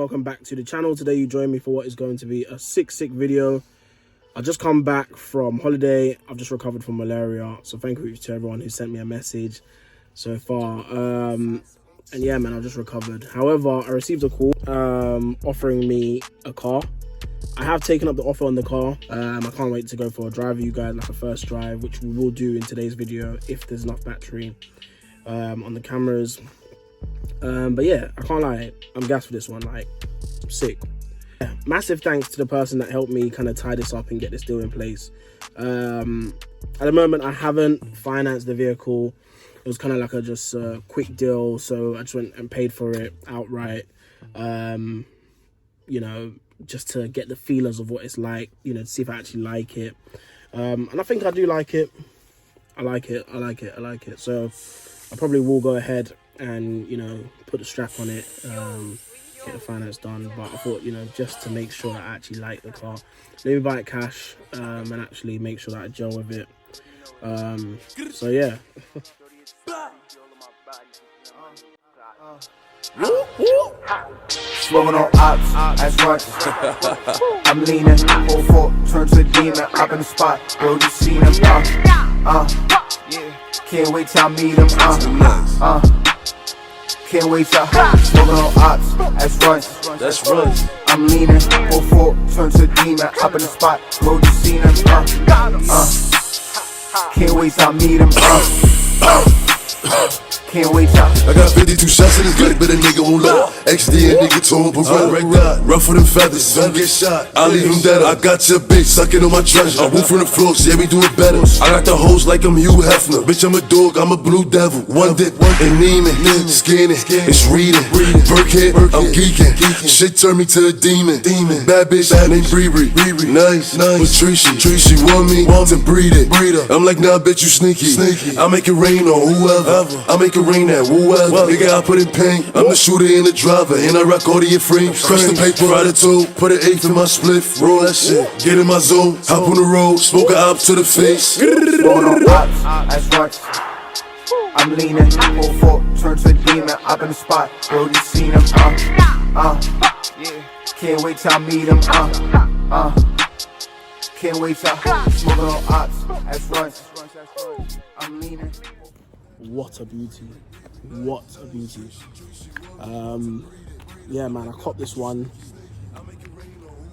welcome back to the channel. Today you join me for what is going to be a sick video. I just come back from holiday. I've just recovered from malaria, so thank you to everyone who sent me a message so far. And yeah, man, I've just recovered. However, I received a call offering me a car. I have taken up the offer on the car. I can't wait to go for a drive with you guys, like a first drive, which we will do in today's video if there's enough battery on the cameras. But yeah, I can't lie, I'm gassed for this one, like, sick. Yeah, massive thanks to the person that helped me kind of tie this up and get this deal in place. At the moment, I haven't financed the vehicle. It was kind of like a quick deal, so I just went and paid for it outright. You know, just to get the feelers of what it's like, you know, to see if I actually like it. And I think I do like it. I like it. So I probably will go ahead and, you know, put the strap on it, get the finance done. But I thought, you know, just to make sure that I actually like the car, maybe buy it cash, and actually make sure that I gel with it. So yeah. Smoking on ops, that's right. I'm leaning, 4-4, turn to a demon, up in the spot, bro, you seen him, can't wait till I meet him, can't wait till smoking on ops, that's right. I'm leaning, 4-4, turn to a demon, up in the spot, bro, you seen him, can't wait till I meet him, can't wait y'all. I got 52 shots in this gun, but a nigga won't let XD and nigga told him, right, rougher than feathers, don't get shot, I leave him dead. I got your bitch sucking on my treasure, I move from the floors, yeah, we do it better. I got the hoes like I'm Hugh Hefner, bitch, I'm a dog, I'm a blue devil. One dip, and Neiman, skinning, it's reading, Burkhead, I'm geeking, shit turned me to a demon. Bad bitch, named Bree, nice, Patricia, she want me to breed it. I'm like, nah, bitch, you sneaky. I make it rain on whoever, I make it rain at whoever. Nigga, I put in paint. I'm the shooter and the driver, and I rock all the frames. Crush the paper, ride a toe, put an eighth in my spliff, roll that shit, get in my zone, hop on the road, smoke a op to the face. Smoking on ops, that's right. I'm leaning, 4-4, turn to a demon, up in the spot, bro, you seen him, can't wait till I meet him, can't wait till smoking on ops, that's right. I'm leaning. What a beauty, what a beauty. Yeah, man, I copped this one.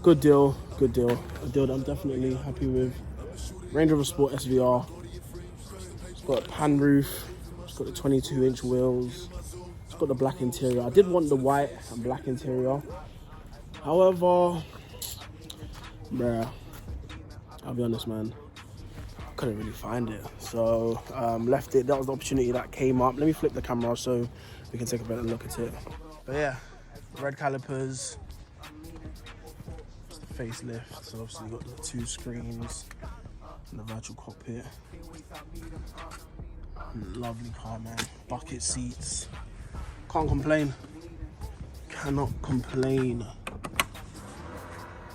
Good deal, a deal that I'm definitely happy with. Range Rover Sport SVR. It's got a pan roof, it's got the 22-inch wheels, it's got the black interior. I did want the white and black interior, however, bruh, I'll be honest, man, couldn't really find it, so left it. That was the opportunity that came up. Let me flip the camera so we can take a better look at it. But yeah, red calipers, it's the facelift, so obviously you got the 2 screens and the virtual cockpit. Lovely car, man. Bucket seats, can't complain, cannot complain.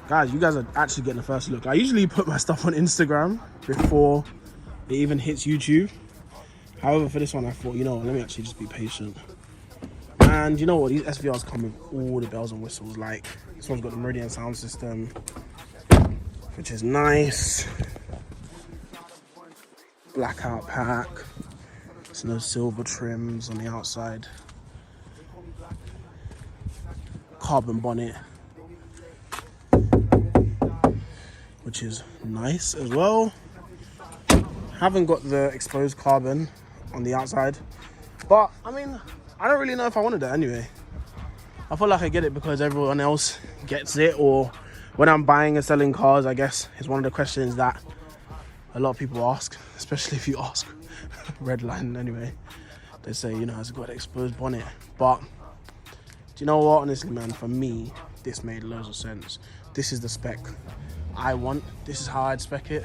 Guys, you guys are actually getting the first look. I usually put my stuff on Instagram before it even hits YouTube. However, for this one, I thought, you know what, let me actually just be patient. And you know what, these SVRs come with all the bells and whistles. Like, this one's got the Meridian sound system, which is nice. Blackout pack. There's no silver trims on the outside. Carbon bonnet, which is nice as well. Haven't got the exposed carbon on the outside, but I mean, I don't really know if I wanted that anyway. I feel like I get it because everyone else gets it, or when I'm buying and selling cars, I guess it's one of the questions that a lot of people ask, especially if you ask Redline anyway. They say, you know, has it got an exposed bonnet? But do you know what, honestly, man, for me, this made loads of sense. This is the spec I want, this is how I'd spec it,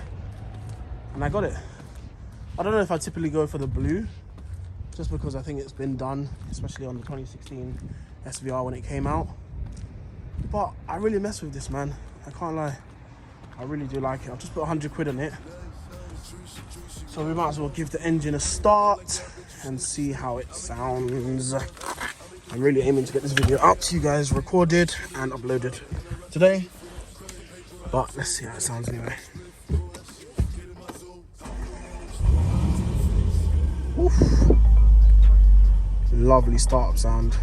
and I got it. I don't know if I typically go for the blue, just because I think it's been done, especially on the 2016 SVR when it came out, but I really mess with this, man. I can't lie, I really do like it. I've just put 100 quid on it, so we might as well give the engine a start and see how it sounds. I'm really aiming to get this video out to you guys, recorded and uploaded today. But let's see how it sounds anyway. Oof. Lovely startup sound.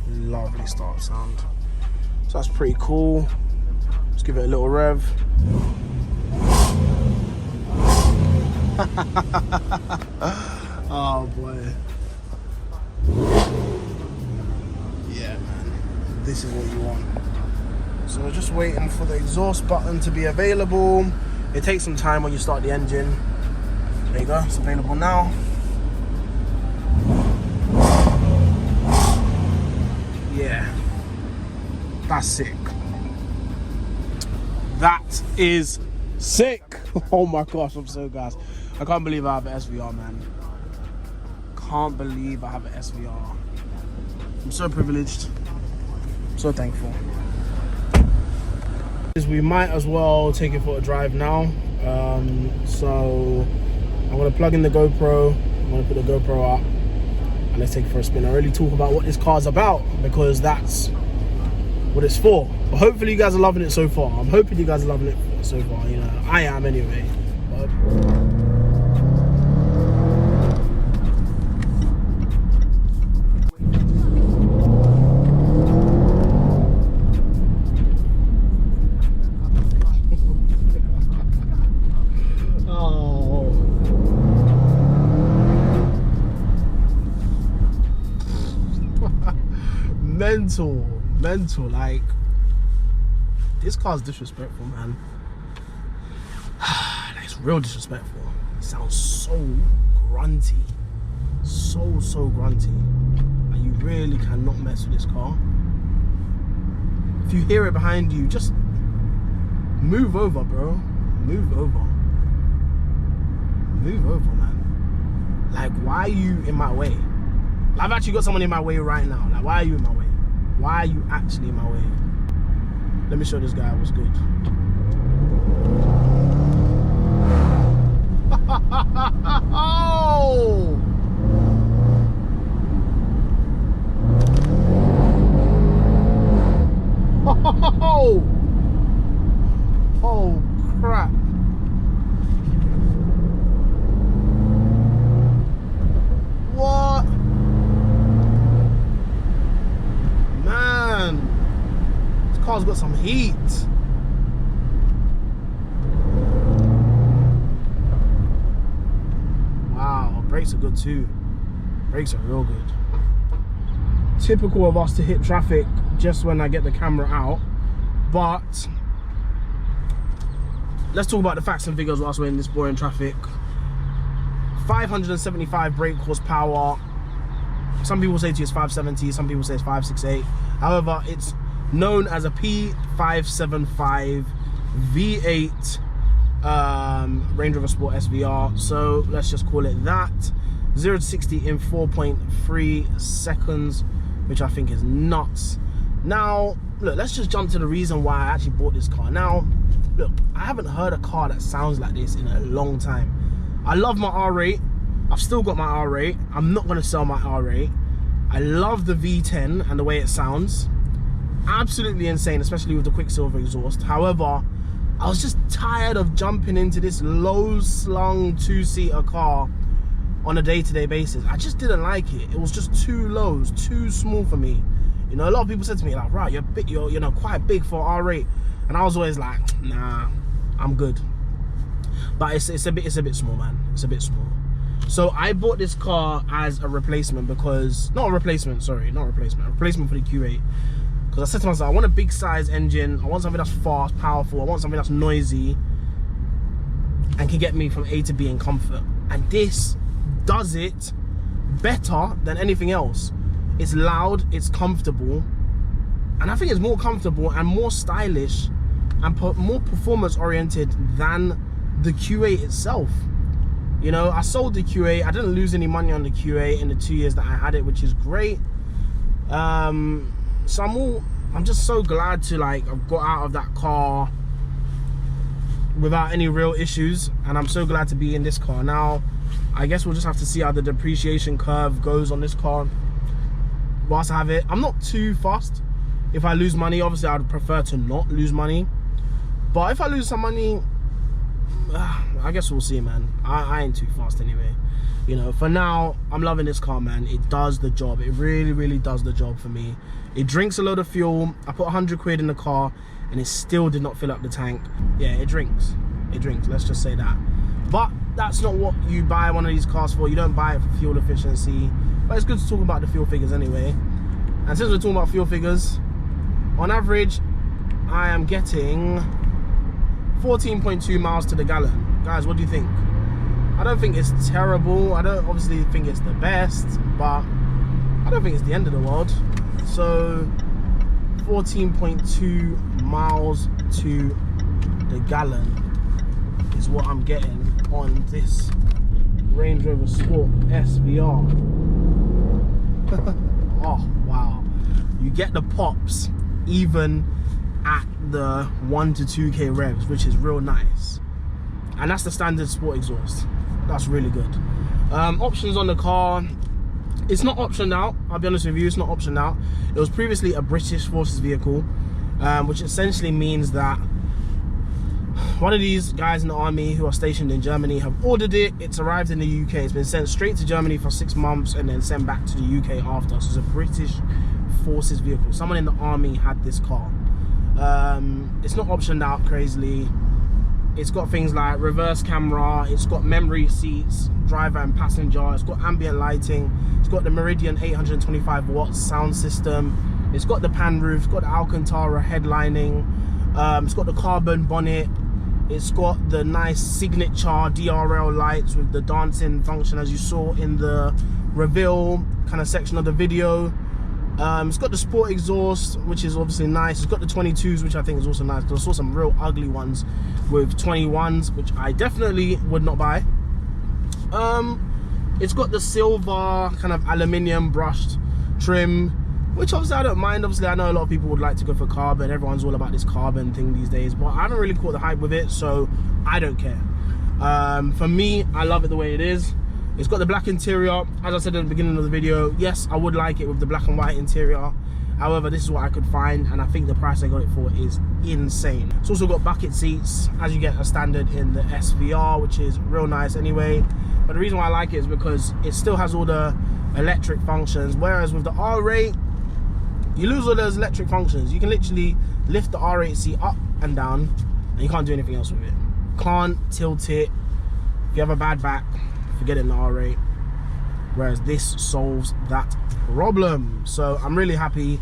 Lovely startup sound. So that's pretty cool. Let's give it a little rev. Oh boy. Yeah, man. This is what you want. So we're just waiting for the exhaust button to be available. It takes some time when you start the engine. There you go, it's available now. Yeah, that's sick. That is sick. Oh my gosh, I'm so gassed. I can't believe I have an SVR, man. Can't believe I have an SVR. I'm so privileged. I'm so thankful. We might as well take it for a drive now. So I'm gonna plug in the GoPro. I'm gonna put the GoPro up and let's take it for a spin. I really talk about what this car's about because that's what it's for. But hopefully you guys are loving it so far. I'm hoping you guys are loving it so far. You know, I am anyway. But mental, like this car's disrespectful, man. It's real disrespectful. It sounds so grunty, so grunty. Like you really cannot mess with this car. If you hear it behind you, just move over, bro. Move over, man. Like, why are you in my way? I've actually got someone in my way right now. Like, why are you in my way? Why are you actually in my way? Let me show this guy what's good. Oh! Oh crap. What? Man, this car's got some heat. Wow, brakes are good too. Brakes are real good. Typical of us to hit traffic just when I get the camera out, but let's talk about the facts and figures whilst we're in this boring traffic. 575 brake horsepower. Some people say to you it's 570, some people say it's 568. However, it's known as a P575 V8 Range Rover Sport SVR. So let's just call it that. 0 to 60 in 4.3 seconds, which I think is nuts. Now, look, let's just jump to the reason why I actually bought this car. Now, look, I haven't heard a car that sounds like this in a long time. I love my R8. I've still got my R8. I'm not going to sell my R8. I love the V10 and the way it sounds. Absolutely insane, especially with the Quicksilver exhaust. However, I was just tired of jumping into this low-slung two-seater car on a day-to-day basis. I just didn't like it. It was just too low, it was too small for me. You know, a lot of people said to me, like, right, you're you know, quite big for R8. And I was always like, nah, I'm good. But it's a bit small, man. It's a bit small. So I bought this car as a replacement because, a replacement for the Q8. Because I said to myself, I want a big size engine, I want something that's fast, powerful, I want something that's noisy and can get me from A to B in comfort. And this does it better than anything else. It's loud, it's comfortable, and I think it's more comfortable and more stylish and more performance oriented than the Q8 itself. You know, I sold the Q8. I didn't lose any money on the Q8 in the 2 years that I had it, which is great. So I'm just so glad to, like, I've got out of that car without any real issues, and I'm so glad to be in this car now. I guess we'll just have to see how the depreciation curve goes on this car whilst I have it. I'm not too fast. If I lose money, obviously I'd prefer to not lose money, but if I lose some money, I guess we'll see, man. I ain't too fast anyway. You know, for now, I'm loving this car, man. It does the job. It really, really does the job for me. It drinks a load of fuel. I put 100 quid in the car and it still did not fill up the tank. Yeah, it drinks. It drinks, let's just say that. But that's not what you buy one of these cars for. You don't buy it for fuel efficiency. But it's good to talk about the fuel figures anyway. And since we're talking about fuel figures, on average, I am getting 14.2 miles to the gallon. Guys, what do you think? I don't think it's terrible. I don't obviously think it's the best, but I don't think it's the end of the world. So 14.2 miles to the gallon is what I'm getting on this Range Rover Sport SVR. Oh wow, you get the pops even at the 1 to 2k revs, which is real nice. And that's the standard sport exhaust. That's really good. Options on the car, it's not optioned out. I'll be honest with you, it's not optioned out. It was previously a British Forces vehicle, which essentially means that one of these guys in the army who are stationed in Germany have ordered it. It's arrived in the UK. It's been sent straight to Germany for 6 months and then sent back to the UK after. So it's a British Forces vehicle. Someone in the army had this car. It's not optioned out crazily. It's got things like reverse camera, it's got memory seats, driver and passenger, it's got ambient lighting, it's got the Meridian 825 watts sound system, it's got the pan roof, it's got the Alcantara headlining, it's got the carbon bonnet, it's got the nice signature DRL lights with the dancing function as you saw in the reveal kind of section of the video. It's got the sport exhaust, which is obviously nice. It's got the 22s, which I think is also nice. I saw some real ugly ones with 21s, which I definitely would not buy. It's got the silver kind of aluminium brushed trim, which obviously I don't mind. Obviously I know a lot of people would like to go for carbon. Everyone's all about this carbon thing these days, but I haven't really caught the hype with it, so I don't care. For me, I love it the way it is. It's got the black interior. As I said at the beginning of the video, yes, I would like it with the black and white interior. However, this is what I could find, and I think the price I got it for is insane. It's also got bucket seats, as you get a standard in the SVR, which is real nice anyway. But the reason why I like it is because it still has all the electric functions, whereas with the R8, you lose all those electric functions. You can literally lift the R8 seat up and down, and you can't do anything else with it. Can't tilt it. If you have a bad back, forget it in the R8, whereas this solves that problem. So I'm really happy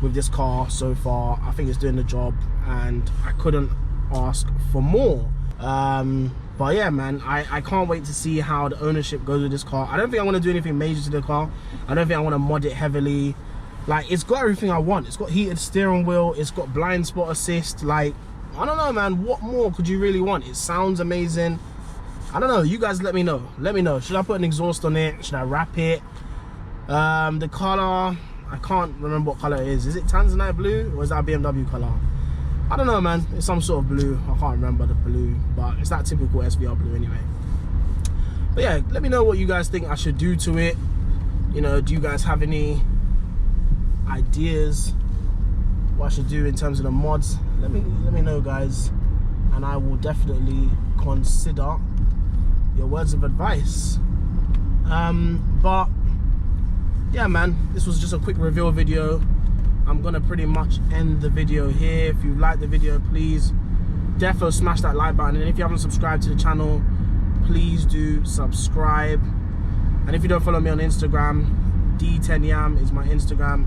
with this car so far. I think it's doing the job and I couldn't ask for more. But yeah, man, I can't wait to see how the ownership goes with this car. I don't think I want to do anything major to the car. I don't think I want to mod it heavily. Like, it's got everything I want. It's got heated steering wheel, it's got blind spot assist. Like, I don't know, man, what more could you really want? It sounds amazing. I don't know, you guys let me know. Let me know. Should I put an exhaust on it? Should I wrap it? The color, I can't remember what color it is. Is it Tanzanite blue or is that a BMW color? I don't know, man. It's some sort of blue. I can't remember the blue, but it's that typical SVR blue anyway. But yeah, let me know what you guys think I should do to it. You know, do you guys have any ideas what I should do in terms of the mods? Let me know, guys, and I will definitely consider your words of advice. But yeah, man, this was just a quick reveal video. I'm gonna pretty much end the video here. If you liked the video, please defo smash that like button, and if you haven't subscribed to the channel, please do subscribe. And if you don't follow me on Instagram, D10yam is my Instagram.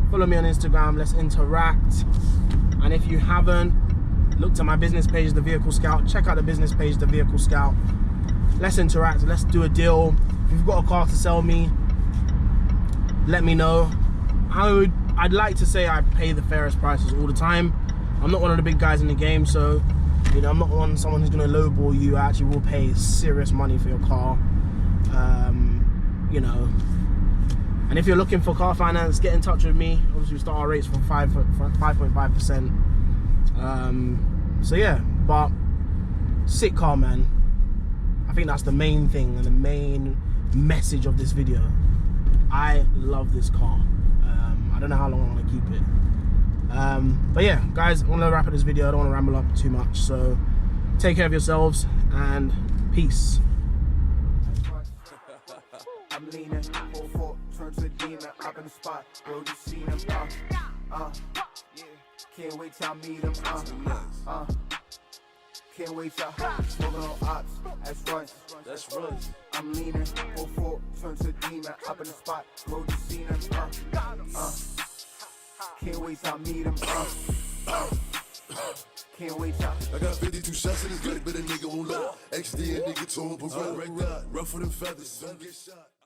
Follow me on Instagram, let's interact. And if you haven't looked at my business page, The Vehicle Scout, check out the business page, The Vehicle Scout. Let's interact, let's do a deal. If you've got a car to sell me, let me know. I'd like to say I pay the fairest prices all the time. I'm not one of the big guys in the game, so you know, I'm not someone who's gonna lowball you. I actually will pay serious money for your car. You know, and if you're looking for car finance, get in touch with me. Obviously we start our rates from 5.5%. So yeah, but sick car, man. I think that's the main thing and the main message of this video. I love this car. I don't know how long I want to keep it. But yeah, guys, I want to wrap up this video. I don't want to ramble up too much. So take care of yourselves and peace. I'm leaning, 4-4, turn to a demon, up in the spot, bro, you seen him, yeah. Can't wait till I meet him, can't wait till smoking on ops, that's runs, I'm leaning, 4-4, turn to a demon, up in the spot, bro, you seen him, can't wait till I meet him, can't wait till I got 52 shots in this gun, but a nigga won't let XD and nigga torn, but rougher than feathers, don't get shot.